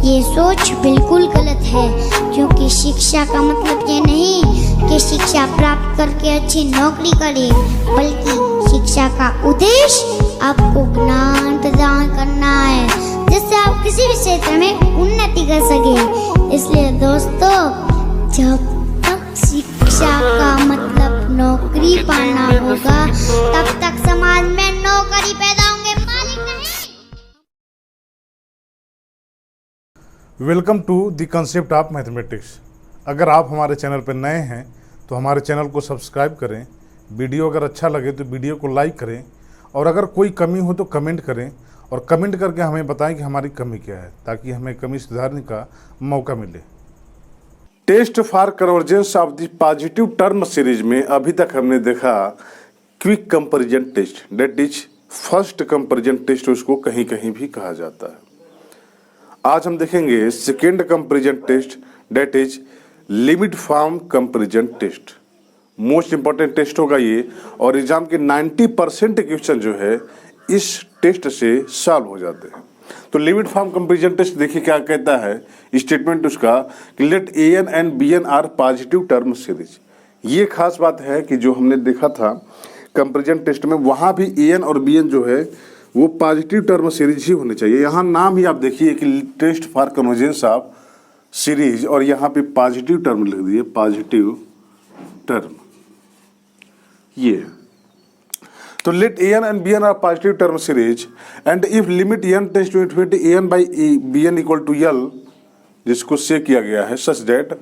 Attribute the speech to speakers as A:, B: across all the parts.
A: ये सोच बिल्कुल गलत है, क्योंकि शिक्षा का मतलब ये नहीं कि शिक्षा प्राप्त करके अच्छी नौकरी करें, बल्कि शिक्षा का उद्देश्य आपको ज्ञान प्रदान करना है, जिससे आप किसी भी क्षेत्र में उन्नति कर सके। इसलिए दोस्तों, जब तक शिक्षा का मतलब नौकरी पाना होगा, तब तक समाज में नौकरी पैदा होंगे, मालिक नहीं।
B: Welcome to the concept of mathematics. अगर आप हमारे चैनल पर नए हैं तो हमारे चैनल को सब्सक्राइब करें। वीडियो अगर अच्छा लगे तो वीडियो को लाइक करें, और अगर कोई कमी हो तो कमेंट करें, और कमेंट करके हमें बताएं कि हमारी कमी क्या है, ताकि हमें कमी सुधारने का मौका मिले। Test for convergence of the positive term series में अभी तक हमने देखा quick comparison test, that is first comparison test, उसको कहीं कहीं भी कहा जाता है। आज हम देखेंगे second comparison test, that is limit form comparison test. Most important test होगा ये, और एग्जाम के 90% क्वेश्चन जो है इस टेस्ट से सॉल्व हो जाते हैं। तो लिमिट फॉर्म कंपैरिजन टेस्ट देखिए क्या कहता है स्टेटमेंट उसका, कि let a n and b n are positive term series. ये खास बात है कि जो हमने देखा था कंपैरिजन टेस्ट में, वहां भी ए एन और बी एन जो है वो पॉजिटिव टर्म सीरीज ही होनी चाहिए। यहाँ नाम ही आप देखिए कि test for convergence of series, और यहाँ पे पॉजिटिव टर्म लिख दिए, पॉजिटिव टर्म ये। तो let a n and b n are positive term series and if limit n tends to infinity a n by b n equal to l, जिसको से किया गया है सच दैट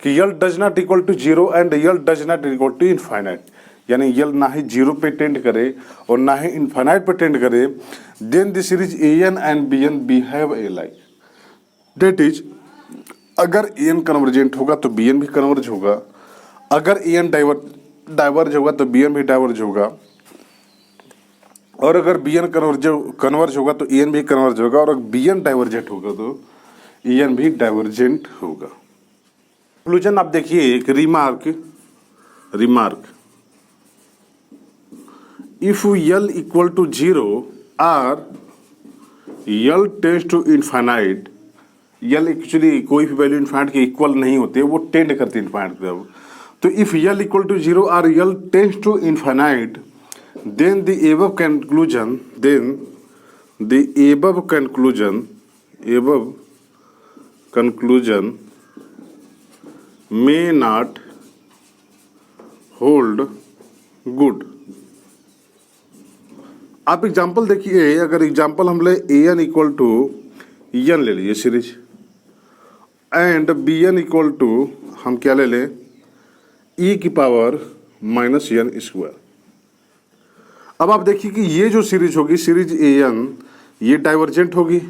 B: कि l does not equal to zero and l does not equal to infinite, यानी l ना ही zero पे tend करे और ना ही इनफाइनाइट पे टेंड करे, then the series a n and b n behave alike, that is अगर ए एन कन्वर्जेंट होगा तो बी एन भी कन्वर्ज होगा, अगर ए एन डाइवर्ज होगा तो बी एन भी डाइवर्ज होगा, और अगर बी एन कन्वर्ज होगा तो ए एन भी कन्वर्ज होगा, और अगर बी एन डाइवर्जेंट होगा तो ए एन भी डाइवर्जेंट होगा। कंक्लूजन आप देखिए, एक remark if L equal to 0 or L tends to infinite, L actually कोई भी वैल्यू इन्फाइनाइट के इक्वल नहीं होते, वो टेंड करते हैं इन्फाइनाइट की तरफ। तो if L equal to 0 or L tends to infinite, then the above conclusion may not hold good। आप एग्जाम्पल देखिए, अगर एग्जाम्पल हम ले a n equal to n ले लीजिए series, and b n equal to हम क्या ले लें, ई की पावर माइनस एन स्क्वायर। अब आप देखिए कि ये जो सीरीज होगी, सीरीज ए एन, ये डाइवर्जेंट होगी,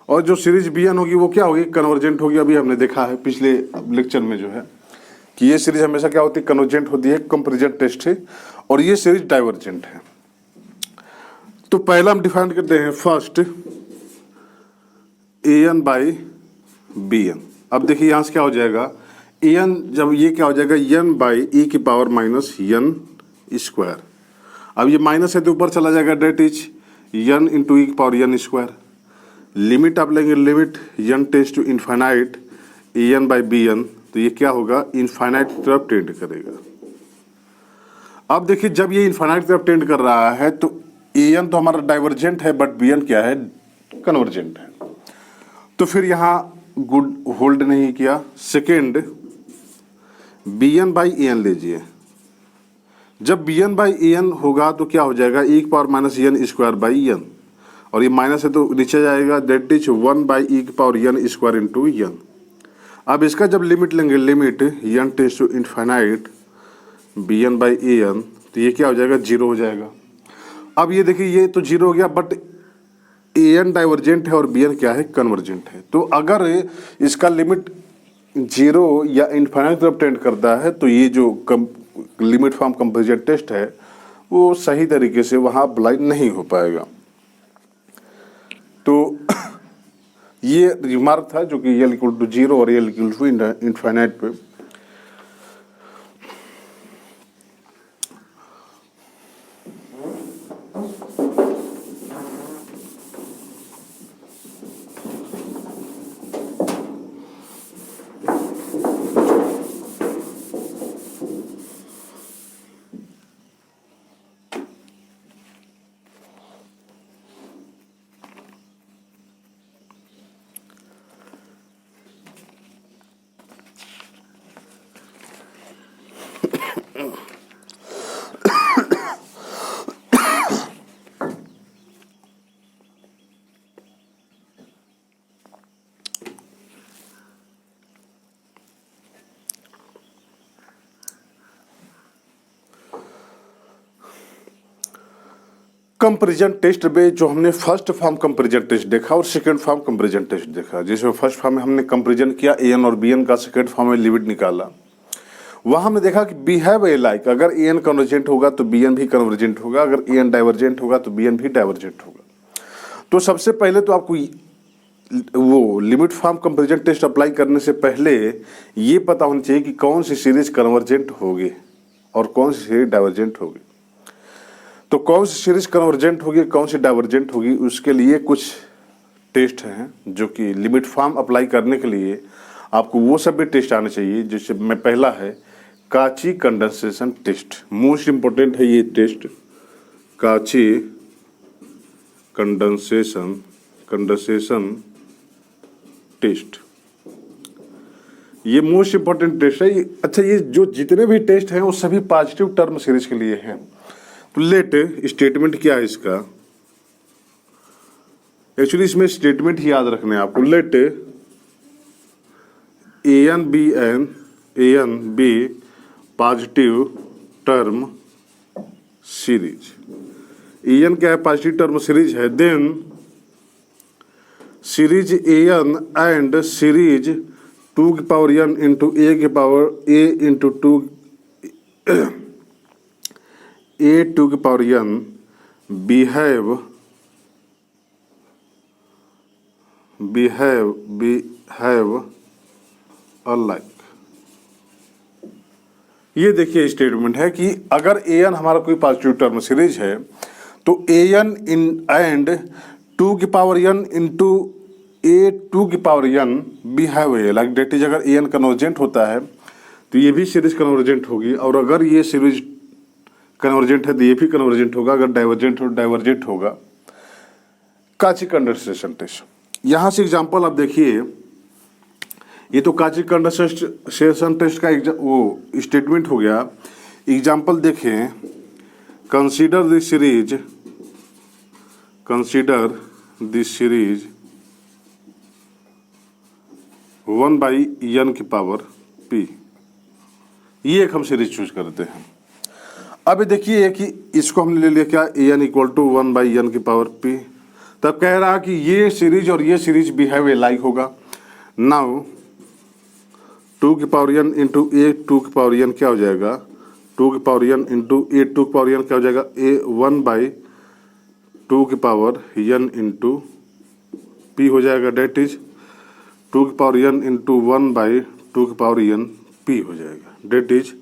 B: और जो सीरीज बी एन होगी वो क्या होगी, कन्वर्जेंट होगी। अभी हमने देखा है पिछले लेक्चर में जो है कि ये सीरीज हमेशा क्या होती है, कन्वर्जेंट होती है, कंपैरिजन टेस्ट है, और ये सीरीज डाइवर्जेंट है। तो पहला हम डिफाइन करते हैं first a n by b n. अब देखिए यहाँ से क्या हो जाएगा, ए एन जब ये क्या हो जाएगा, एन बाई ई की पावर माइनस एन स्क्वायर। अब ये माइनस है तो ऊपर चला जाएगा, that is n into e की पावर एन स्क्वायर। लिमिट आप लेंगे, limit n tends to infinite a n by b n, तो ये क्या होगा, इनफाइनाइट की तरफ टेंड करेगा। अब देखिए जब ये इनफाइनाइट की तरफ टेंड कर रहा है तो ए एन तो हमारा डाइवर्जेंट है, बट बी एन क्या है, कन्वर्जेंट है। तो फिर यहाँ गुड होल्ड नहीं किया। Second, b n by a n लीजिए। जब b n by a n होगा तो क्या हो जाएगा, ई की power minus n square by n, और ये माइनस है तो नीचे जाएगा, दैट इज 1 बाई ई की power n square into n. अब इसका जब लिमिट लेंगे, limit n tends to infinite b n by a n, तो ये क्या हो जाएगा, जीरो हो जाएगा। अब ये देखिए ये तो जीरो हो गया, बट ए एन डाइवर्जेंट है और बी एन क्या है, कन्वर्जेंट है। तो अगर इसका लिमिट जीरो या इनफाइनाइट तरफ टेंड करता है तो ये जो लिमिट फॉर्म कंपैरिजन टेस्ट है वो सही तरीके से वहाँ अप्लाई नहीं हो पाएगा। तो ये रिमार्क था जो कि एल इक्वल टू जीरो और एल इक्वल टू इनफाइनाइट पे। कंपैरिजन टेस्ट में जो हमने फर्स्ट फॉर्म कंपैरिजन टेस्ट देखा और सेकंड फॉर्म कंपैरिजन टेस्ट देखा, जिसमें फर्स्ट फॉर्म में हमने कंपैरिजन किया एन और बीएन का, सेकंड फॉर्म में लिमिट निकाला। वहाँ हमने देखा कि बिहेव ए लाइक, अगर एन कन्वर्जेंट होगा तो बीएन भी कन्वर्जेंट होगा, अगर एन डाइवर्जेंट होगा तो बीएन भी डाइवर्जेंट होगा। तो सबसे पहले तो आपको वो limit form comparison test apply करने से पहले ये पता होना चाहिए कि कौन सी सीरीज कन्वर्जेंट होगी और कौन सी सीरीज डाइवर्जेंट होगी। तो कौन सी सीरीज कन्वर्जेंट होगी, कौन सी डाइवर्जेंट होगी, उसके लिए कुछ टेस्ट हैं जो कि लिमिट फॉर्म अप्लाई करने के लिए आपको वो सब भी टेस्ट आने चाहिए। जैसे में पहला है काची कंडेंसेशन टेस्ट, मोस्ट इंपॉर्टेंट है ये टेस्ट, काची कंडेंसेशन टेस्ट। ये मोस्ट इंपॉर्टेंट टेस्ट है। अच्छा, ये जो जितने भी टेस्ट हैं वो सभी पॉजिटिव टर्म सीरीज के लिए हैं। तो लेट स्टेटमेंट क्या है इसका, एक्चुअली इसमें स्टेटमेंट ही याद रखने हैं आपको। Let n be positive term series, n क्या है, पॉजिटिव टर्म सीरीज है। Then series n and series 2 की पावर n इंटू ए की पावर a इंटू 2 a2 की पावर n बिहेव अलाइक। ये देखिए स्टेटमेंट है कि अगर an हमारा कोई पॉजिटिव टर्म सीरीज है तो an इन एंड 2 की पावर n इंटू a2 की power n behave like, that is अगर an कन्वर्जेंट होता है तो ये भी सीरीज कन्वर्जेंट होगी, और अगर ये सीरीज कन्वर्जेंट है तो ये भी कन्वर्जेंट होगा, अगर डाइवर्जेंट हो डाइवर्जेंट होगा। काची कंडेंसेशन टेस्ट, यहाँ से एग्जांपल आप देखिए, ये तो काची कंडेंसेशन टेस्ट का वो स्टेटमेंट हो गया। एग्जांपल देखें, कंसीडर दिस सीरीज 1/n की पावर p, ये एक हम सीरीज चूज करते हैं। अब देखिए कि इसको हमने ले लिया क्या, an इक्वल टू 1/n की पावर p। तब कह रहा कि ये सीरीज और ये सीरीज बिहेव लाइक होगा। नाउ 2 की पावर n इंटू a2 की पावर n क्या हो जाएगा, 2 की पावर n इंटू a2 की पावर n क्या हो जाएगा, a1/2 की पावर n इंटू p हो जाएगा, डेट इज 2 की पावर n इंटू 1/2 की पावर n p हो जाएगा, डेट इज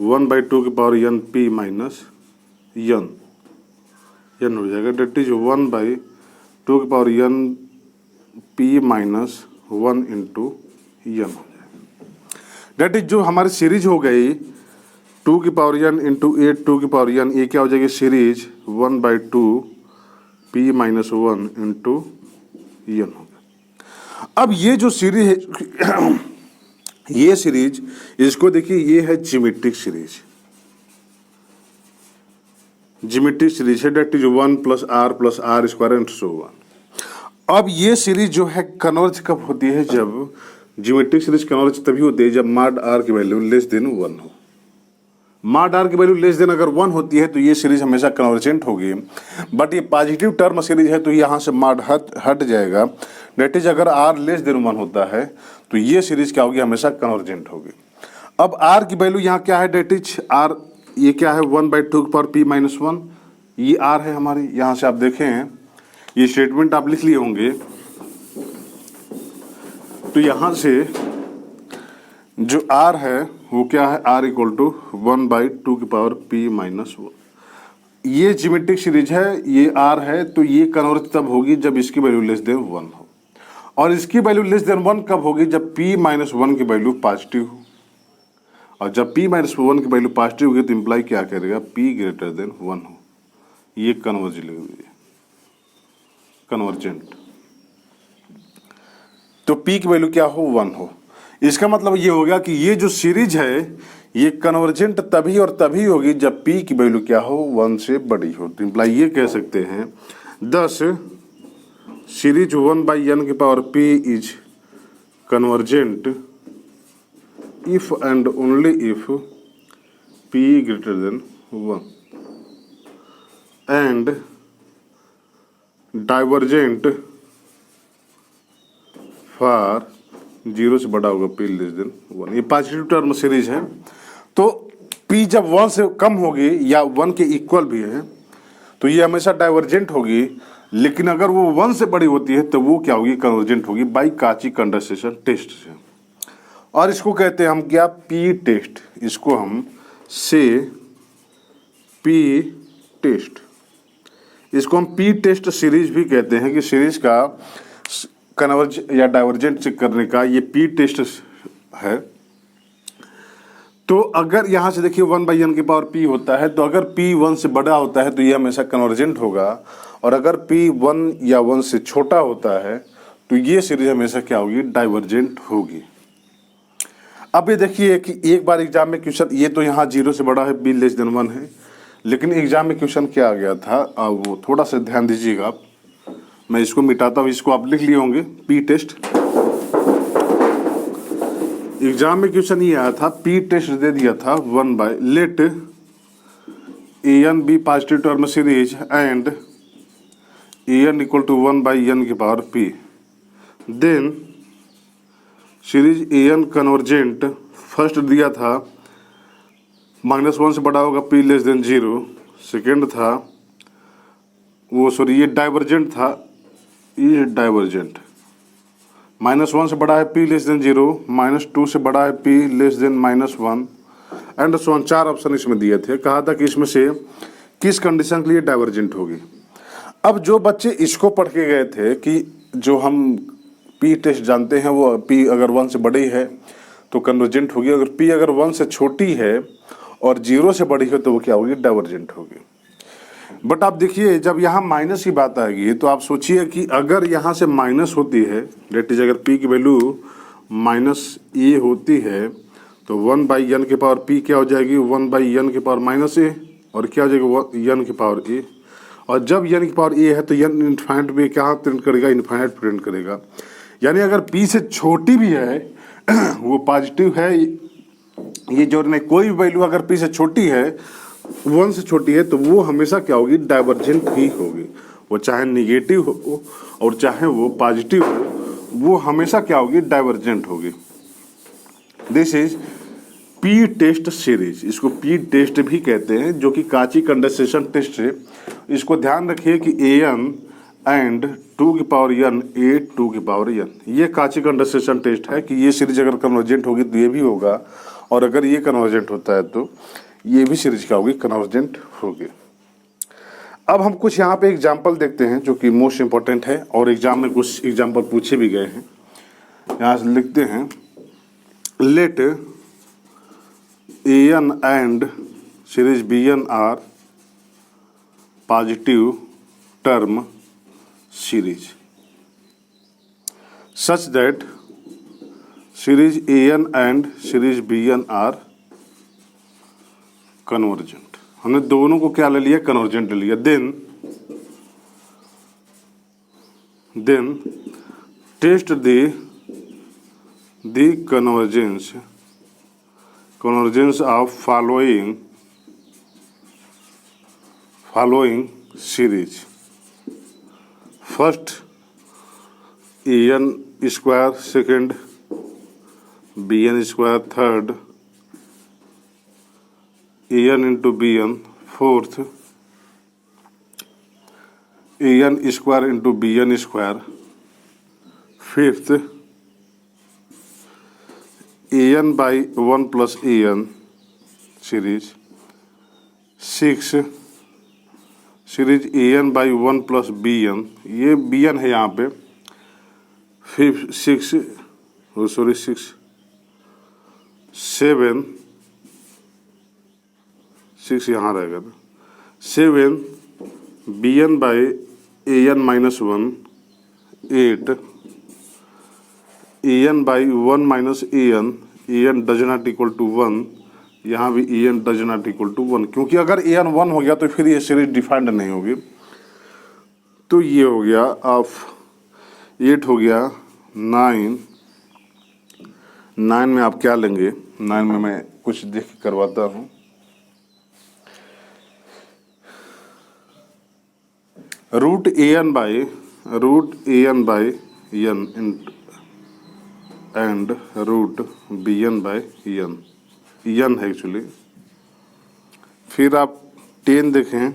B: 1/2 की power n p minus n हो जाएगा, डेट इज 1/2 की power n p minus 1 into n हो जाएगा। डेट इज जो हमारी सीरीज हो गई 2 की पावर n इंटू 2 की पावर n, ये क्या हो जाएगी series 1/2 p minus 1 into n हो गया। अब ये जो सीरीज है ये सीरीज, इसको देखिए, ये है ज्योमेट्रिक सीरीज, ज्योमेट्रिक सीरीज है, that is 1 + r square and so on. अब ये सीरीज जो है कन्वर्ज कब होती है, जब ज्योमेट्रिक सीरीज कन्वर्ज तभी होती है जब मॉड r की वैल्यू लेस देन 1 हो। मॉड r की वैल्यू लेस देन अगर 1 होती है तो ये सीरीज हमेशा कन्वर्जेंट होगी, बट ये पॉजिटिव टर्म सीरीज है तो यहाँ से मॉड हट जाएगा। डेट इज अगर r लेस देन 1 होता है तो ये सीरीज क्या होगी, हमेशा कन्वर्जेंट होगी। अब r की वैल्यू यहाँ क्या है, डेट इज r, ये क्या है 1/2 की पावर p माइनस 1, ये r है हमारी। यहाँ से आप देखें ये स्टेटमेंट आप लिख लिए होंगे, तो यहाँ से जो r है वो क्या है, r इक्वल टू 1/2 की पावर p माइनस 1। ये ज्योमेट्रिक सीरीज है, ये r है, तो ये कन्वर्ज तब होगी जब इसकी वैल्यू लेस देन 1 हो, और इसकी वैल्यू लेस देन 1 कब होगी, जब p माइनस 1 की वैल्यू पॉजिटिव हो। और जब p माइनस 1 की वैल्यू पॉजिटिव होगी तो इम्प्लाई क्या करेगा, p ग्रेटर देन 1 हो। ये कन्वर्ज लिख दीजिए, कन्वर्जेंट। तो p की वैल्यू क्या हो, 1 हो। इसका मतलब ये हो गया कि ये जो सीरीज है ये कन्वर्जेंट तभी और तभी होगी जब p की वैल्यू क्या हो, 1 से बड़ी हो। तो इम्प्लाई ये कह सकते हैं, thus सीरीज 1/n की power p is convergent if and only if p greater than 1 and divergent for 0 से बड़ा होगा p लेस देन 1। ये पॉजिटिव टर्म सीरीज है। तो p जब 1 से कम होगी या 1 के इक्वल भी है तो ये हमेशा डाइवर्जेंट होगी, लेकिन अगर वो 1 से बड़ी होती है तो वो क्या होगी, कन्वर्जेंट होगी बाई काची कंडेंसेशन टेस्ट से। और इसको कहते हैं हम क्या, p टेस्ट। इसको हम से p टेस्ट, इसको हम p टेस्ट सीरीज भी कहते हैं कि सीरीज का कन्वर्ज या डाइवर्जेंट चेक करने का ये p टेस्ट है। तो अगर यहाँ से देखिए 1/n की पावर p होता है, तो अगर p 1 से बड़ा होता है तो ये हमेशा कन्वर्जेंट होगा, और अगर p 1 या 1 से छोटा होता है तो ये सीरीज हमेशा क्या होगी, डाइवर्जेंट होगी। अब ये देखिए कि एक बार एग्जाम में क्वेश्चन, ये तो यहाँ 0 से बड़ा है, p लेस देन 1 है, लेकिन एग्जाम में क्वेश्चन क्या आ गया था, वो थोड़ा सा ध्यान दीजिएगा आप। मैं इसको मिटाता हूँ, इसको आप लिख लिए होंगे p टेस्ट। एग्जाम में क्वेश्चन ये आया था, p टेस्ट दे दिया था 1 by let an be positive term series and an equal to 1/n की power p। Then series an convergent first दिया था -1 से बड़ा होगा p लेस देन 0। सेकेंड था वो, सॉरी ये डाइवर्जेंट था, ये डाइवर्जेंट -1 से बड़ा है p लेस देन 0, -2 से बड़ा है p less than -1 and so on. 4 option इसमें दिए थे। कहा था कि इसमें से किस कंडीशन के लिए डाइवर्जेंट होगी। अब जो बच्चे इसको पढ़ के गए थे कि जो हम p टेस्ट जानते हैं वो p अगर 1 से बड़ी है तो कन्वर्जेंट होगी, अगर p अगर 1 से छोटी है और 0 से बड़ी है तो वो क्या होगी, डाइवर्जेंट होगी। बट आप देखिए जब यहाँ माइनस की बात आएगी तो आप सोचिए कि अगर यहाँ से माइनस होती है, डेट इज अगर p की वैल्यू -a होती है तो 1/n की पावर p क्या हो जाएगी, 1/n की पावर -a, और क्या हो जाएगी, n की पावर a। और जब n की पावर a है तो n इन्फाइनाइट में क्या प्रिंट करेगा, इन्फाइनाइट प्रिंट करेगा। यानी अगर p से छोटी भी है वो पॉजिटिव है, ये जो नहीं, कोई वैल्यू अगर p से छोटी है, 1 से छोटी है, तो वो हमेशा क्या होगी, डाइवर्जेंट ही होगी। वो चाहे निगेटिव हो और चाहे वो पॉजिटिव हो, वो हमेशा क्या होगी, डाइवर्जेंट होगी। This is p test series, इसको p टेस्ट भी कहते हैं, जो कि काची कंडेंसेशन टेस्ट है। इसको ध्यान रखिए कि an एंड 2 की पावर n, a 2 की पावर n, ये काची कंडेंसेशन टेस्ट है कि ये सीरीज अगर कन्वर्जेंट होगी तो ये भी होगा, और अगर ये कन्वर्जेंट होता है तो ये भी सीरीज क्या होगी, कन्वर्जेंट होगी। अब हम कुछ यहाँ पे एग्जाम्पल देखते हैं जो कि मोस्ट इंपॉर्टेंट है, और एग्जाम में कुछ एग्जाम्पल पूछे भी गए हैं। यहाँ से लिखते हैं, let an and series bn are positive term series such that series an and series bn are convergent. हमने दोनों को क्या ले लिया, कन्वर्जेंट ले लिया। Then test the convergence of following series. First an square, second bn square, third an into bn, fourth an square into bn square, fifth an by 1 plus an series, six series an by 1 plus bn, ये bn है यहाँ पे, fifth six यहाँ रहेगा ना, 7 bn by an minus 1, 8 an by 1 minus an does not equal to 1, यहाँ भी an does not equal to 1, क्योंकि अगर an 1 हो गया तो फिर ये सीरीज डिफाइंड नहीं होगी। तो ये हो गया ऑफ 8 हो गया 9 में आप क्या लेंगे, 9 में मैं कुछ देख के करवाता हूँ। Root a n by n and root b n by n है एक्चुअली। फिर आप 10 देखें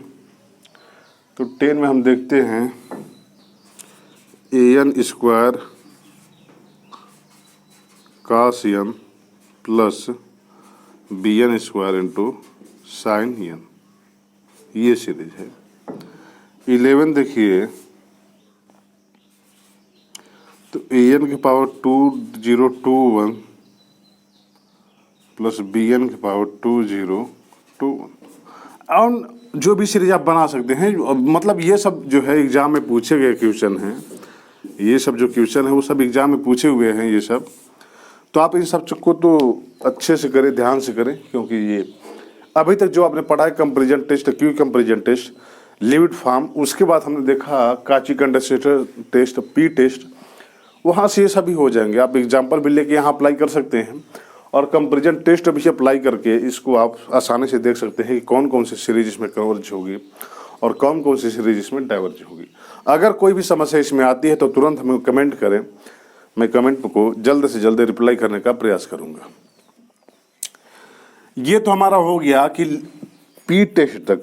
B: तो 10 में हम देखते हैं a n square cos n plus b n square into sine n, ये सीरीज है। 11 देखिए तो ए एन की पावर 2021 प्लस बी एन की पावर 2021, और जो भी सीरीज आप बना सकते हैं। मतलब ये सब जो है एग्जाम में पूछे गए क्वेश्चन हैं, ये सब जो क्वेश्चन है वो सब एग्जाम में पूछे हुए हैं ये सब। तो आप इन सब को तो अच्छे से करें, ध्यान से करें, क्योंकि ये अभी तक जो आपने पढ़ा है comparison test, Q comparison test, limit form, उसके बाद हमने देखा काची कंडेंसेटर टेस्ट, पी टेस्ट, वहाँ से ये सभी हो जाएंगे। आप एग्जाम्पल भी लेके यहाँ अप्लाई कर सकते हैं और कंपैरिजन टेस्ट भी अप्लाई करके इसको आप आसानी से देख सकते हैं कि कौन कौन सी सीरीज इसमें कन्वर्ज होगी और कौन कौन सी सीरीज इसमें डाइवर्ज होगी। अगर कोई भी समस्या इसमें आती है तो तुरंत हमें कमेंट करें, मैं कमेंट को जल्द से जल्द रिप्लाई करने का प्रयास करूँगा। ये तो हमारा हो गया कि पी टेस्ट तक।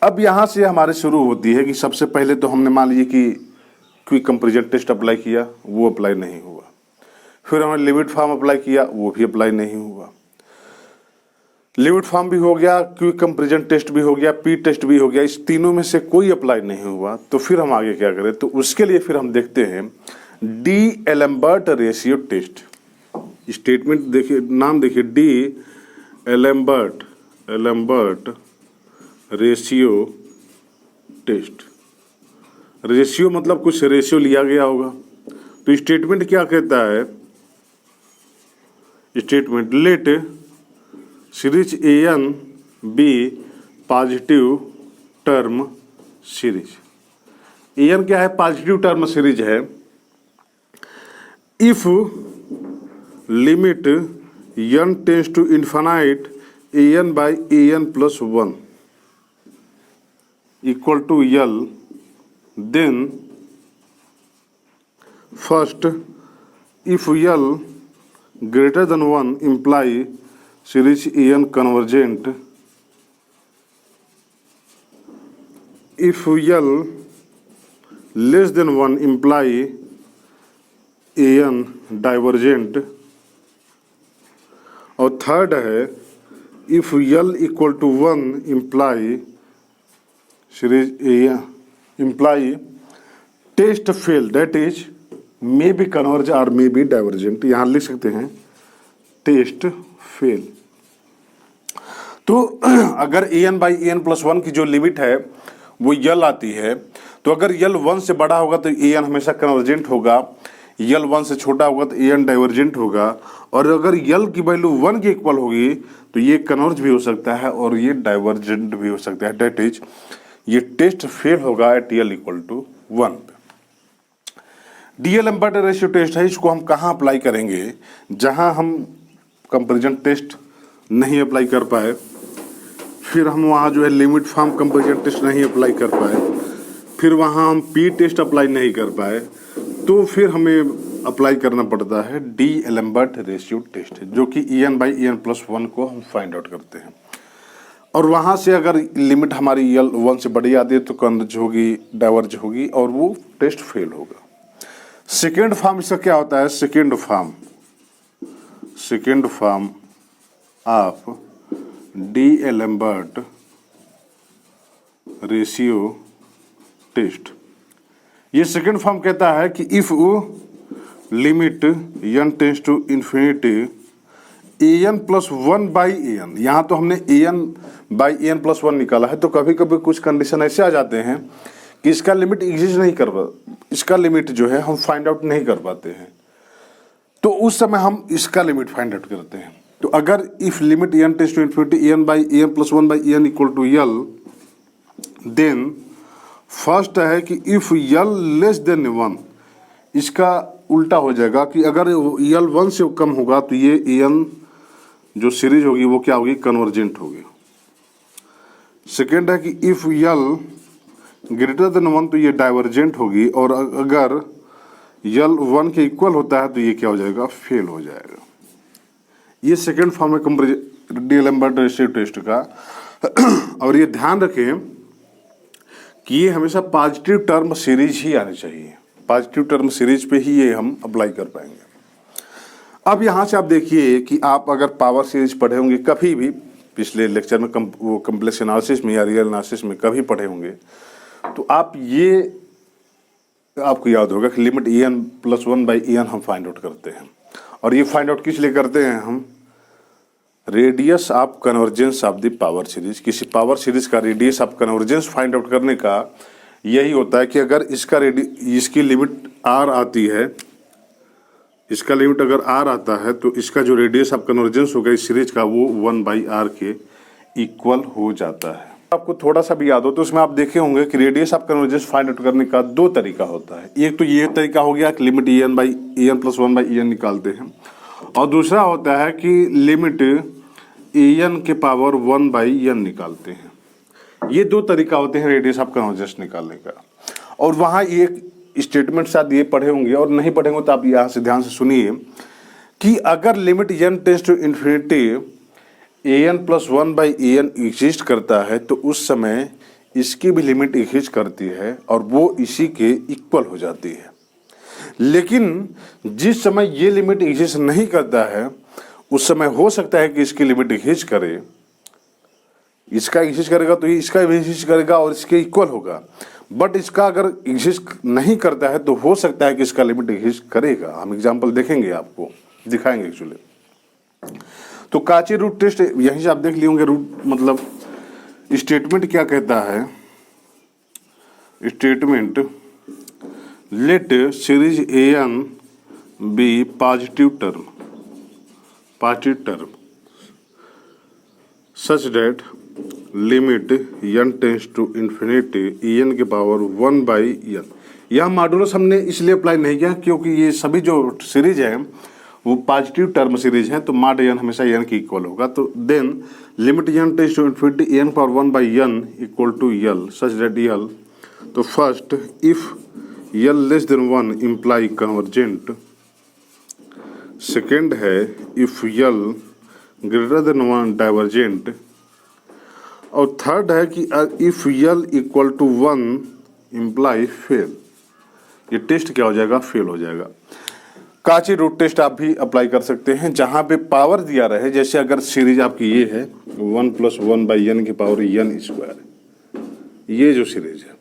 B: अब यहाँ से हमारे शुरू होती है कि सबसे पहले तो हमने मान लीजिए कि क्विक कंपैरिजन टेस्ट अप्लाई किया, वो अप्लाई नहीं हुआ। फिर हमने लिमिट फॉर्म अप्लाई किया, वो भी अप्लाई नहीं हुआ। लिमिट फॉर्म भी हो गया, क्विक कंपैरिजन टेस्ट भी हो गया, पी टेस्ट भी हो गया, इस तीनों में से कोई अप्लाई नहीं हुआ। तो फिर हम आगे क्या करें? तो उसके लिए फिर हम देखते हैं D Alembert ratio test. Statement देखिए, नाम देखिए, D Alembert ratio test. Ratio मतलब कुछ रेशियो लिया गया होगा। तो स्टेटमेंट क्या कहता है? Statement let series a n be positive term series. A n क्या है? पॉजिटिव टर्म सीरीज है। If limit n tends to infinite a n by a n plus 1 equal to l, then first if L greater than 1 imply series En convergent, if L less than 1 imply En divergent, और third है if L equal to 1 imply series En imply test fail, that is may be converge or may be divergent। यहाँ लिख सकते हैं test fail. तो अगर a n by a n plus 1 की जो लिमिट है वो यल आती है, तो अगर यल 1 से बड़ा होगा तो ए एन हमेशा कन्वर्जेंट होगा, यल 1 से छोटा होगा तो ए एन डाइवर्जेंट होगा, और अगर यल की वैल्यू 1 के इक्वल होगी तो ये कन्वर्ज भी हो सकता है और ये डाइवर्जेंट भी हो सकता है। डेट इज ये टेस्ट फेल होगा एट यल इक्वल टू 1 पे। डी एलम्बर्ट रेशियो टेस्ट है, इसको हम कहाँ अप्लाई करेंगे? जहाँ हम कंपैरिजन टेस्ट नहीं अप्लाई कर पाए, फिर हम वहाँ जो है लिमिट फॉर्म कंपैरिजन टेस्ट नहीं अप्लाई कर पाए, फिर वहाँ हम पी टेस्ट अप्लाई नहीं कर पाए, तो फिर हमें अप्लाई करना पड़ता है डी एलम्बर्ट रेशियो टेस्ट, जो कि e n by e n plus 1 को हम फाइंड आउट करते हैं। और वहाँ से अगर लिमिट हमारी यल 1 से बड़ी आती है तो कन्वर्ज होगी, डाइवर्ज होगी और वो टेस्ट फेल होगा। सेकेंड फॉर्म इसका क्या होता है? Second form of D Alembert ratio test. ये सेकेंड फॉर्म कहता है कि if limit n tends to infinity a n plus 1 by a n, यहाँ तो हमने a n by a n plus 1 निकाला है, तो कभी कभी कुछ कंडीशन ऐसे आ जाते हैं कि इसका लिमिट एग्जिस्ट नहीं कर पाते, इसका लिमिट जो है हम फाइंड आउट नहीं कर पाते हैं, तो उस समय हम इसका लिमिट फाइंड आउट करते हैं। तो अगर if limit n tends to infinity a n by a n plus 1 by a n equal to l, then first है कि इफ यल लेस देन 1, इसका उल्टा हो जाएगा कि अगर यल 1 से कम होगा तो ये ए एन जो सीरीज होगी वो क्या होगी? कन्वर्जेंट होगी। सेकेंड है कि इफ यल ग्रेटर देन 1 तो ये डाइवर्जेंट होगी, और अगर यल 1 के इक्वल होता है तो ये क्या हो जाएगा, फेल हो जाएगा। ये सेकेंड फॉर्म है डीएलेम्बर्ट रेशियो टेस्ट का। और ये ध्यान रखें कि ये हमेशा पॉजिटिव टर्म सीरीज ही आनी चाहिए, पॉजिटिव टर्म सीरीज पे ही ये हम अप्लाई कर पाएंगे। अब यहाँ से आप देखिए कि आप अगर पावर सीरीज पढ़े होंगे कभी भी, पिछले लेक्चर में वो कम्प्लेक्स एनालिसिस में या रियल एनालिसिस में कभी पढ़े होंगे, तो आप ये आपको याद होगा कि लिमिट en + 1/en हम फाइंड आउट करते हैं। और ये फाइंड आउट किस लिए करते हैं हम, radius of convergence of the power series. किसी पावर सीरीज का radius of convergence find out करने का यही होता है कि अगर इसकी लिमिट r आती है, इसका लिमिट अगर r आता है तो इसका जो रेडियस ऑफ कन्वर्जेंस होगा इस सीरीज का वो 1/r के इक्वल हो जाता है। आपको थोड़ा सा भी याद हो तो उसमें आप देखे होंगे कि radius of convergence find out करने का 2 तरीका होता है। एक तो ये तरीका हो गया कि लिमिट en + 1/en निकालते हैं, और दूसरा होता है कि लिमिट en के पावर 1/n निकालते हैं। ये 2 तरीका होते हैं रेडियस ऑफ कन्वर्जेंस निकालने का। और वहाँ एक स्टेटमेंट शायद ये पढ़े होंगे, और नहीं पढ़े होंगे तो आप यहाँ से ध्यान से सुनिए कि अगर limit n tends to infinity an + 1/en exist करता है तो उस समय इसकी भी लिमिट एग्जिस्ट करती है और वो इसी के इक्वल हो जाती है। लेकिन जिस समय ये लिमिट एग्जिस्ट नहीं करता है उस समय हो सकता है कि इसकी लिमिट एग्जिस्ट करे, इसका एग्जिस्ट करेगा तो ये इसका भी एग्जिस्ट करेगा और इसके इक्वल होगा। बट इसका अगर एग्जिस्ट नहीं करता है तो हो सकता है कि इसका लिमिट एग्जिस्ट करेगा। हम एग्जांपल देखेंगे, आपको दिखाएंगे एक्चुअली। तो काची रूट टेस्ट यहीं से आप देख लिए होंगे। रूट मतलब स्टेटमेंट क्या कहता है, statement let series an be positive term such that limit n tends to infinity en के पावर 1/n। यह मॉडुलस हमने इसलिए अप्लाई नहीं किया क्योंकि ये सभी जो सीरीज है वो पॉजिटिव टर्म सीरीज है, तो मॉड n हमेशा n के इक्वल होगा। तो then limit n tends to infinity n power 1/n equal to l such that l। तो first if l less than 1 imply convergent, second है if l greater than 1 divergent, और third है कि if l equal to 1 imply fail. ये test क्या हो जाएगा, fail हो जाएगा। काची रूट टेस्ट आप भी अप्लाई कर सकते हैं जहां पे पावर दिया रहे, जैसे अगर सीरीज आपकी ये है 1 + 1/n की पावर n², ये जो सीरीज है।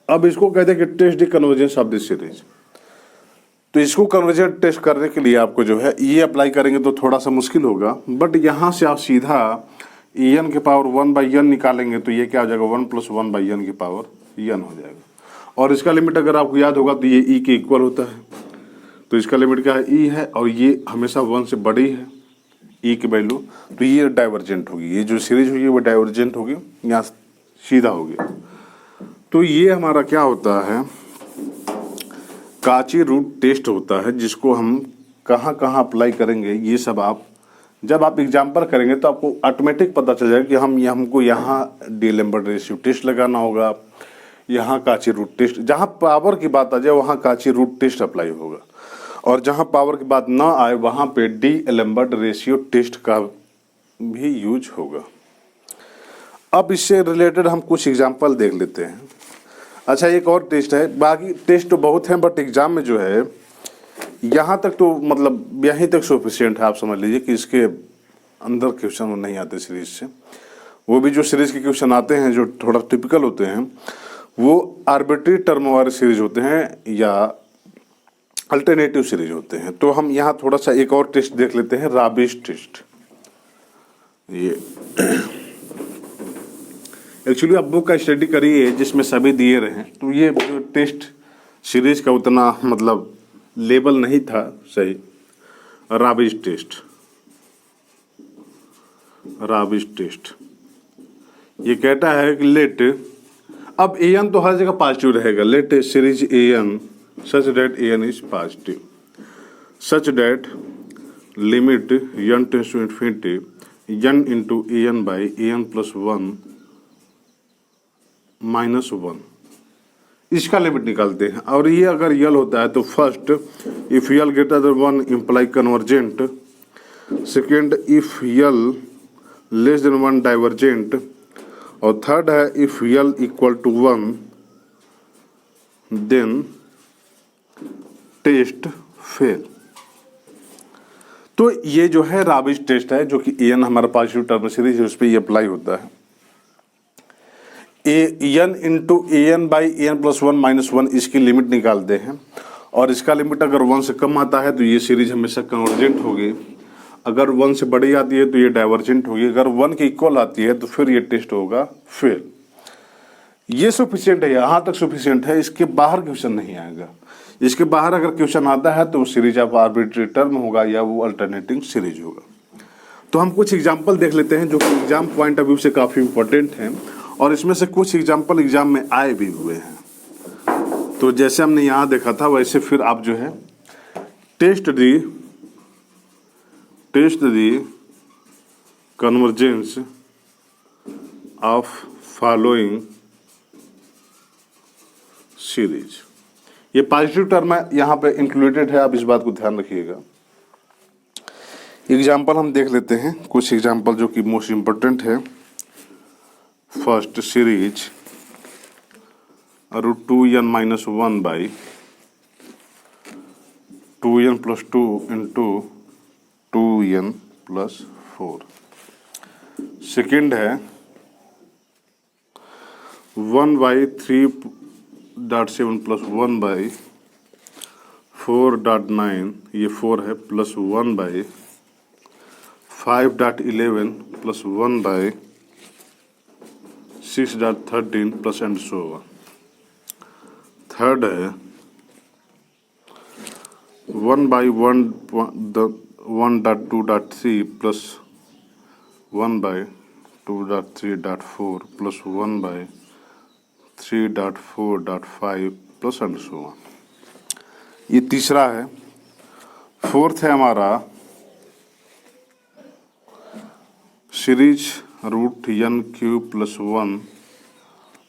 B: अब इसको कहते हैं कि test the convergence of this series. तो इसको कन्वर्जेंट टेस्ट करने के लिए आपको जो है ये अप्लाई करेंगे तो थोड़ा सा मुश्किल होगा, बट यहाँ से आप सीधा en के पावर 1/n निकालेंगे तो ये क्या हो जाएगा, 1 + 1/n की पावर n हो जाएगा। और इसका लिमिट अगर आपको याद होगा तो ये e के इक्वल होता है, तो इसका लिमिट क्या है, e है, और ये हमेशा 1 से बड़ी है e की वैल्यू, तो ये डाइवर्जेंट होगी। ये जो सीरीज होगी वो डाइवर्जेंट होगी, यहाँ सीधा हो गया। तो ये हमारा क्या होता है, काची रूट टेस्ट होता है, जिसको हम कहाँ कहाँ अप्लाई करेंगे ये सब आप जब आप एग्जाम्पल करेंगे तो आपको ऑटोमेटिक पता चल जाएगा कि हमको यहाँ डीएलेम्बर्ट रेशियो टेस्ट लगाना होगा, यहाँ काची रूट टेस्ट, जहाँ पावर की बात आ जाए वहाँ काची रूट टेस्ट अप्लाई होगा, और जहाँ पावर की बात ना आए वहाँ पे डीएलेम्बर्ट रेशियो टेस्ट का भी यूज होगा। अब इससे रिलेटेड हम कुछ एग्जाम्पल देख लेते हैं। अच्छा, एक और टेस्ट है, बाकी टेस्ट तो बहुत हैं बट एग्जाम में जो है यहाँ तक तो मतलब यहीं तक सफिशिएंट है। आप समझ लीजिए कि इसके अंदर क्वेश्चन नहीं आते सीरीज से। वो भी जो सीरीज के क्वेश्चन आते हैं जो थोड़ा टिपिकल होते हैं वो आर्बिट्री टर्म वाले सीरीज होते हैं या अल्टरनेटिव सीरीज होते हैं। तो हम यहाँ थोड़ा सा एक और टेस्ट देख लेते हैं, राबिश टेस्ट। ये एक्चुअली आप बुक का स्टडी करिए जिसमें सभी दिए रहे, तो ये जो टेस्ट सीरीज का उतना मतलब लेबल नहीं था सही। राबिश टेस्ट ये कहता है कि लेट, अब an तो हर जगह पॉजिटिव रहेगा, let series an such that an is positive, such that limit n tends to infinity n into an by an + 1 - 1 इसका लिमिट निकालते हैं। और ये अगर यल होता है तो first if l greater than 1 imply convergent, second if l less than 1 divergent, और थर्ड है if l equal to 1 then test fail. तो ये जो है राबिज टेस्ट है, जो कि एन हमारा पॉजिटिव टर्म सीरीज है, उस पर ये अप्लाई होता है। N into n by n plus 1 minus 1 इसकी लिमिट निकालते हैं, और इसका लिमिट अगर 1 से कम आता है तो ये सीरीज हमेशा कन्वर्जेंट होगी, अगर 1 से बड़ी आती है तो ये डाइवर्जेंट होगी, अगर 1 के इक्वल आती है तो फिर ये टेस्ट होगा फेल। ये सफिशिएंट है, यहाँ तक सफिशिएंट है, इसके बाहर क्वेश्चन नहीं आएगा। इसके बाहर अगर क्वेश्चन आता है तो वो सीरीज ऑफ आर्बिट्रेरी टर्म होगा या वो अल्टरनेटिंग सीरीज होगा। तो हम कुछ एग्जाम्पल देख लेते हैं जो कि एग्जाम पॉइंट ऑफ व्यू से काफ़ी इंपॉर्टेंट हैं, और इसमें से कुछ एग्जाम्पल एग्जाम में आए भी हुए हैं। तो जैसे हमने यहाँ देखा था वैसे फिर आप जो है test the convergence of following series. ये पॉजिटिव टर्म है, यहाँ पे इंक्लूडेड है, आप इस बात को ध्यान रखिएगा। एग्जाम्पल हम देख लेते हैं, कुछ एग्जाम्पल जो कि मोस्ट इम्पोर्टेंट है। First series √2n minus 1 by 2n plus 2 into 2n plus 4। Second है 1/3.7 प्लस 1 बाई 4.9, ये 4 है, plus 1 by 5.11 plus 1 by 6.13 plus and so on. Third है 1/1.2.3 plus 1/2.3.4 plus 1/3.4.5 plus and so on. ये तीसरा है। फोर्थ है हमारा series √n³ plus 1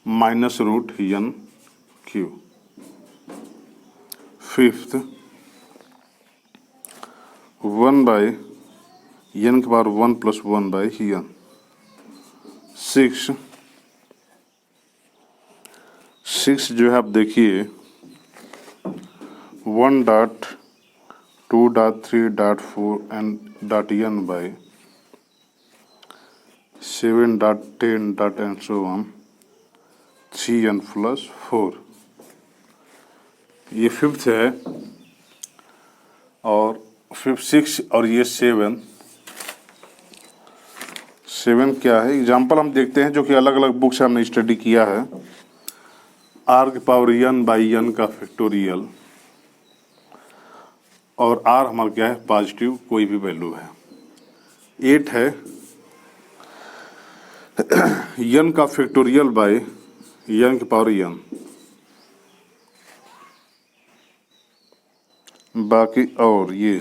B: minus √n³। Fifth 1/n⁻1 plus 1/n। Six जो है आप देखिए 1.2.3.4 and .n by 7.10 and so on 3n plus 4। ये फिफ्थ है, और फिफ्थ 6 और ये 7 क्या है एग्जाम्पल हम देखते हैं जो कि अलग अलग बुक से हमने स्टडी किया है। r⁴n/n का फैक्टोरियल, और r हमारा क्या है पॉजिटिव कोई भी वैल्यू है। 8 है n का फैक्टोरियल बाय n⁴n। बाकी और ये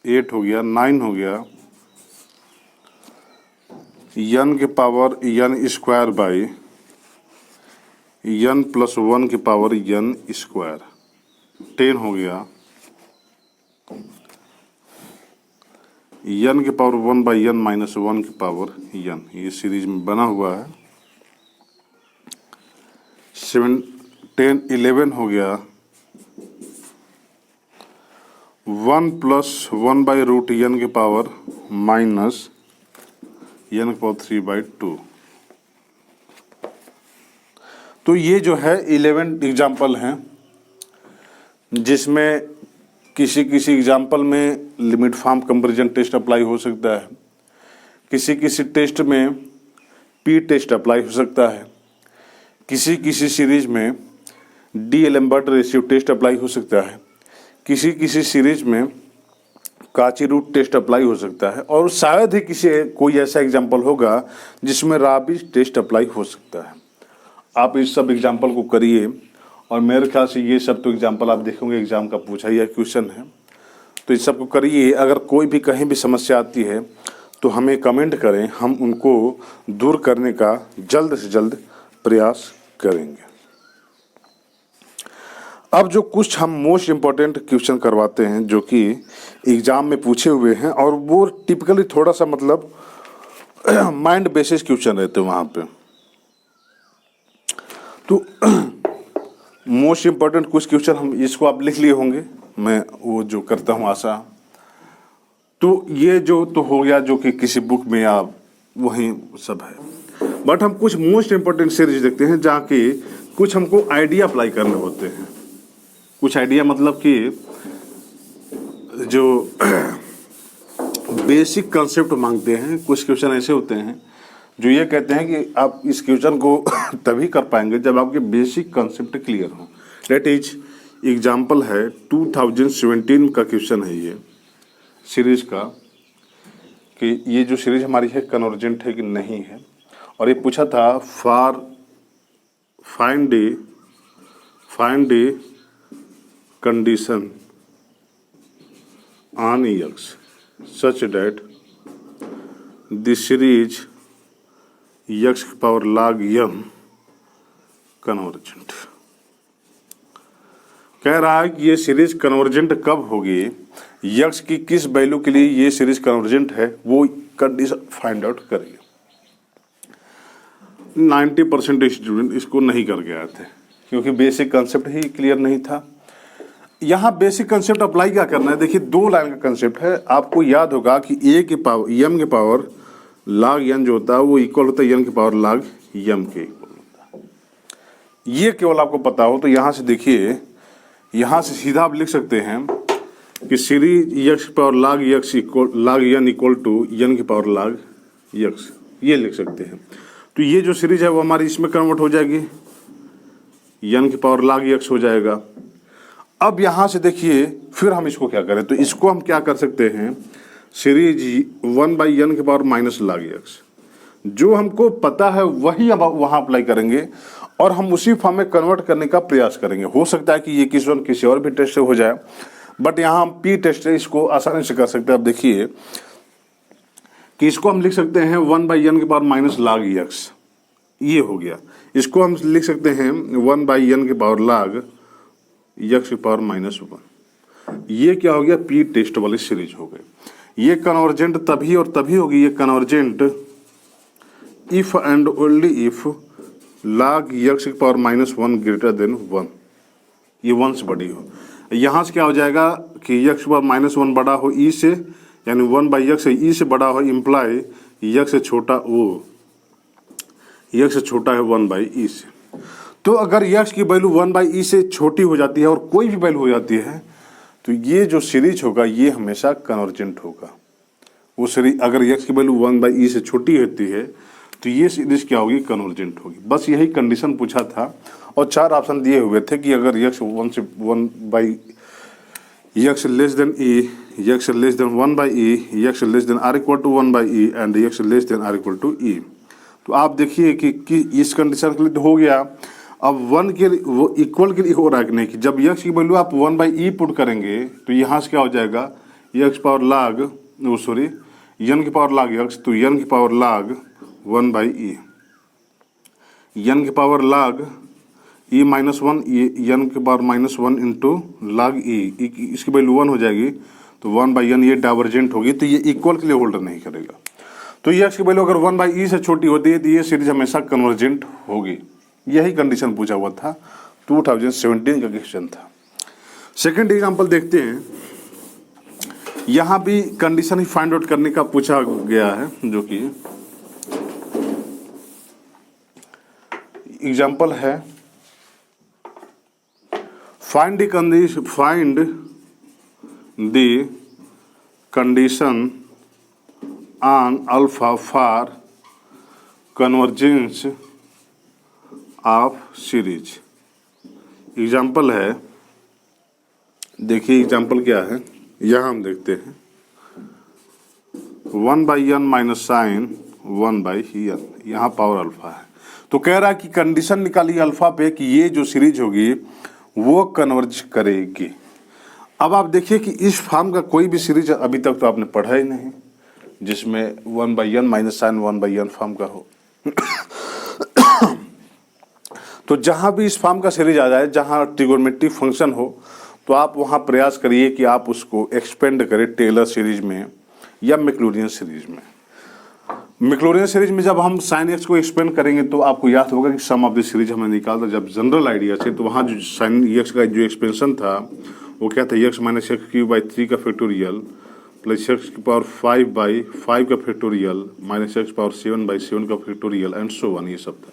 B: 8 हो गया। 9 हो गया n⁻n² बाई n प्लस 1 की पावर n²। 10 हो गया n⁻1/n माइनस 1 की पावर n। ये सीरीज में बना हुआ है। 7 10 11 हो गया 1 प्लस 1/√n की पावर माइनस n⁻3/2। तो ये जो है 11 एग्जाम्पल हैं, जिसमें किसी एग्जाम्पल में limit form comparison test apply हो सकता है, किसी टेस्ट में पी टेस्ट अप्लाई हो सकता है, किसी सीरीज में डी-एलेम्बर्ट रेशियो टेस्ट अप्लाई हो सकता है, किसी सीरीज में काची रूट टेस्ट अप्लाई हो सकता है, और शायद ही कोई ऐसा एग्जाम्पल होगा जिसमें राबिज टेस्ट अप्लाई हो सकता है। आप इस सब एग्जाम्पल को करिए, और मेरे ख्याल से ये सब तो एग्जाम्पल आप देखेंगे एग्जाम का पूछा ही क्वेश्चन है, तो इस सब को करिए। अगर कोई भी कहीं भी समस्या आती है तो हमें कमेंट करें, हम उनको दूर करने का जल्द से जल्द प्रयास करेंगे। अब जो कुछ हम मोस्ट इम्पोर्टेंट क्वेश्चन करवाते हैं जो कि एग्जाम में पूछे हुए हैं, और वो टिपिकली थोड़ा सा मतलब माइंड बेसिस क्वेश्चन रहते हैं वहाँ पे। तो मोस्ट इम्पोर्टेंट कुछ क्वेश्चन हम इसको आप लिख लिए होंगे, मैं वो जो करता हूँ आशा। तो ये जो तो हो गया जो कि किसी बुक में या वहीं सब है, बट हम कुछ मोस्ट इम्पोर्टेंट सीरीज देखते हैं जहाँ की कुछ हमको आइडिया अप्लाई करने होते हैं। कुछ आइडिया मतलब कि जो बेसिक कंसेप्ट मांगते हैं। कुछ क्वेश्चन ऐसे होते हैं जो ये कहते हैं कि आप इस क्वेश्चन को तभी कर पाएंगे जब आपके बेसिक कंसेप्ट क्लियर हो। डेट इज एग्जाम्पल है 2017 का क्वेश्चन है ये सीरीज का, कि ये जो सीरीज हमारी है कन्वर्जेंट है कि नहीं है। और ये पूछा था find a condition on x such that the series x की पावर log m कन्वर्जेंट। कह रहा है कि ये सीरीज कन्वर्जेंट कब होगी, x की किस वैल्यू के लिए ये सीरीज कन्वर्जेंट है, वो कंडीशन फाइंड आउट करिए। 90% स्टूडेंट इसको नहीं करके आए थे क्योंकि बेसिक कंसेप्ट ही क्लियर नहीं था। यहाँ बेसिक कंसेप्ट अप्लाई क्या करना है, देखिए 2 लाइन का कंसेप्ट है। आपको याद होगा कि a की पावर m के पावर log n जो होता है वो इक्वल होता है n की पावर log m के इक्वल होता है। ये केवल आपको पता हो तो यहाँ से देखिए, यहाँ से सीधा आप लिख सकते हैं कि सीरीज x की power log x equal log n equal to n की पावर log x, ये लिख सकते हैं। तो ये जो सीरीज है वो हमारी इसमें कन्वर्ट हो जाएगी, n की पावर log x हो जाएगा। अब यहाँ से देखिए फिर हम इसको क्या करें, तो इसको हम क्या कर सकते हैं, सीरीज 1/n की पावर माइनस log x, जो हमको पता है वही अब वहाँ अप्लाई करेंगे और हम उसी फॉर्म में कन्वर्ट करने का प्रयास करेंगे। हो सकता है कि ये किसी और भी टेस्ट से हो जाए, बट यहाँ हम पी टेस्ट है इसको आसानी से कर सकते हैं। अब देखिए कि इसको हम लिख सकते हैं 1/n की पावर माइनस log x, ये हो गया। इसको हम लिख सकते हैं 1/n की पावर log x की पावर -1, ये क्या हो गया, पी टेस्ट वाली सीरीज हो गई। ये कन्वर्जेंट तभी और तभी होगी, ये convergent if and only if log x की पावर -1 ग्रेटर देन 1, ये 1 से बड़ी हो। यहाँ से क्या हो जाएगा कि x की पावर -1 बड़ा हो e से, यानी 1/x e से बड़ा हो, इम्प्लाई x से छोटा x से छोटा है 1/e से। तो अगर x की वैल्यू 1/e से छोटी हो जाती है और कोई भी वैल्यू हो जाती है तो ये जो सीरीज होगा ये हमेशा कन्वर्जेंट होगा। वो सीरीज अगर x की वैल्यू 1/e से छोटी होती है तो ये सीरीज क्या होगी, कन्वर्जेंट होगी। बस यही कंडीशन पूछा था और 4 ऑप्शन दिए हुए थे कि अगर x 1/x less than e, x less than 1/e, x less than or equal to 1/e and x less than or equal to e। तो आप देखिए कि इस कंडीशन के लिए हो गया। अब 1 के वो इक्वल के लिए हो रहा है कि नहीं, कि जब x की वैल्यू आप 1/e पुट करेंगे तो यहाँ से क्या हो जाएगा, x पावर log n की पावर log x, तो n की पावर log 1/e, n की power log e minus 1, n की पावर -1 इंटू log e, इसकी वैल्यू 1 हो जाएगी तो 1/n, ये डाइवर्जेंट होगी तो ये इक्वल के लिए होल्डर नहीं करेगा। तो ये x की वैल्यू अगर 1/e से छोटी होती है तो ये सीरीज हमेशा कन्वर्जेंट होगी। यही कंडीशन पूछा हुआ था, 2017 का क्वेश्चन था। सेकंड एग्जांपल देखते हैं, यहाँ भी कंडीशन ही फाइंड आउट करने का पूछा गया है, जो कि एग्जांपल है find the condition on alpha for convergence of series. Example है, देखिए एग्जाम्पल क्या है, यहाँ हम देखते हैं 1/n माइनस साइन 1/n, यहाँ पावर अल्फा है। तो कह रहा है कि कंडीशन निकाली अल्फा पे कि ये जो सीरीज होगी वो कन्वर्ज करेगी। अब आप देखिए कि इस फॉर्म का कोई भी सीरीज अभी तक तो आपने पढ़ा ही नहीं जिसमें 1/n minus sign 1/n form का हो। तो जहाँ भी इस फॉर्म का सीरीज आ जाए, जहाँ ट्रिगोनोमेट्रिक फंक्शन हो, तो आप वहाँ प्रयास करिए कि आप उसको एक्सपेंड करें टेलर सीरीज में या मैक्लॉरिन सीरीज में। मैक्लॉरिन सीरीज में जब हम साइन एक्स को एक्सपेंड करेंगे तो आपको याद होगा कि सम ऑफ द सीरीज हमने निकाला जब जनरल आइडिया से, तो वहाँ जो साइन एक्स का जो एक्सपेंशन था वो क्या था, x minus x cube by 3 का फैक्टोरियल प्लस एक्स की पावर 5 बाई 5 का factorial minus x power 7 by 7 का फैक्टोरियल एंड सो ऑन, ये सब था।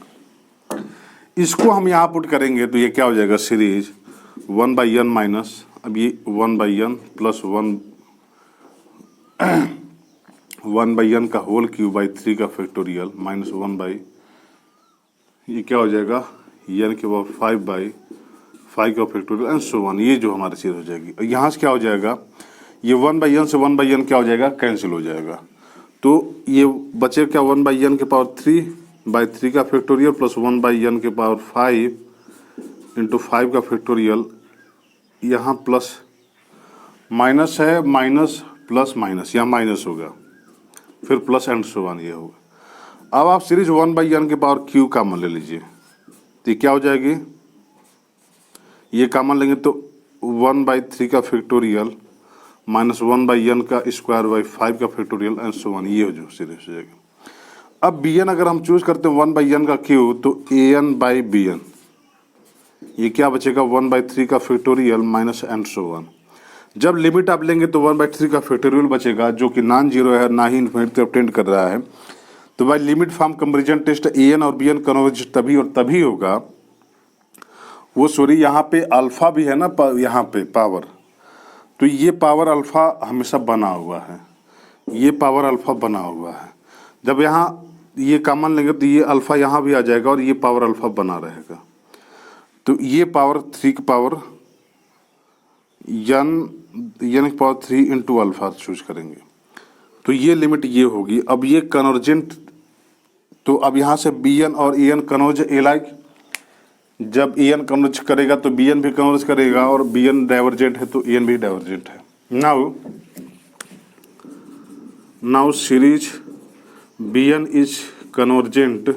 B: इसको हम यहाँ पुट करेंगे तो ये क्या हो जाएगा, सीरीज 1 बाई एन माइनस, अब ये 1 by n plus 1 by n का होल क्यूब बाई 3 का फैक्टोरियल माइनस 1 बाई, ये क्या हो जाएगा, एन के पावर 5 बाई 5 का फैक्टोरियल एंड सो ऑन, ये जो हमारी चीज़ हो जाएगी। यहाँ से क्या हो जाएगा, ये 1 बाई एन से 1 बाई एन क्या हो जाएगा, कैंसिल हो जाएगा। तो ये बचे क्या, 1 बाई एन के पावर 3 बाई 3 का फैक्टोरियल प्लस 1 बाई एन के पावर 5 इंटू 5 का फैक्टोरियल, यहाँ प्लस माइनस है, माइनस प्लस माइनस, यहाँ माइनस होगा, फिर प्लस एंड सो ऑन ये होगा। अब आप सीरीज 1 बाई एन के पावर क्यू कॉमन ले लीजिए, तो क्या हो जाएगी, ये कॉमन लेंगे तो 1 बाई 3 का फैक्टोरियल माइनस 1 बाई एन का स्क्वायर बाई 5 का फैक्टोरियल एंड सो ऑन, ये हो जो सीरीज हो जाएगी। अब बी एन अगर हम चूज करते हैं 1 बाई एन का क्यू, तो a n by b N, ये क्या बचेगा, 1 बाई 3 का factorial minus and so on. जब लिमिट आप लेंगे तो 1 बाई 3 का फैक्टोरियल बचेगा जो कि नॉन जीरो है, ना ही इन्फिनिटी तरफ टेंड कर रहा है। तो by limit form comparison test a n और बी एन कन्वर्ज तभी और तभी होगा, वो सॉरी यहाँ पे अल्फा भी है ना, यहाँ पे पावर, तो ये पावर अल्फा हमेशा बना हुआ है, ये पावर अल्फा बना हुआ है। जब यहाँ ये कॉमन लेंगे तो ये अल्फा यहाँ भी आ जाएगा और ये पावर अल्फा बना रहेगा। तो ये पावर 3 की पावर एन की पावर 3 इंटू अल्फा चूज करेंगे, तो ये लिमिट ये होगी। अब ये कन्वर्जेंट, तो अब यहाँ से बी एन और A N converge A like, जब ए एन कन्वर्ज करेगा तो बी एन भी कन्वर्ज करेगा, और बी एन डाइवर्जेंट है तो ए एन भी डाइवर्जेंट है। Now series b n is convergent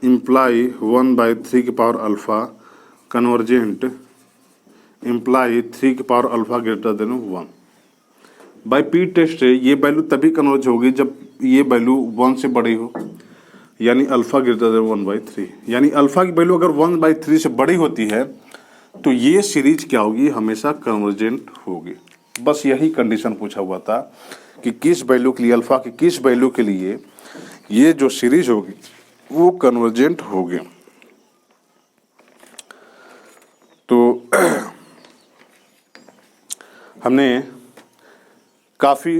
B: imply 1 by 3 की पावर अल्फा, कन्वर्जेंट इम्प्लाई 3 की power alpha greater than 1। By p test ये वैल्यू तभी कन्वर्ज होगी जब ये वैल्यू 1 से बड़ी हो, यानी अल्फा ग्रेटर देन 1 बाई 3, यानी अल्फा की वैल्यू अगर 1 बाई 3 से बड़ी होती है तो ये सीरीज क्या होगी, हमेशा कन्वर्जेंट होगी। बस यही कंडीशन पूछा हुआ था कि किस वैल्यू के लिए, अल्फा की किस वैल्यू के लिए ये जो सीरीज होगी वो कन्वर्जेंट होगी। तो हमने काफ़ी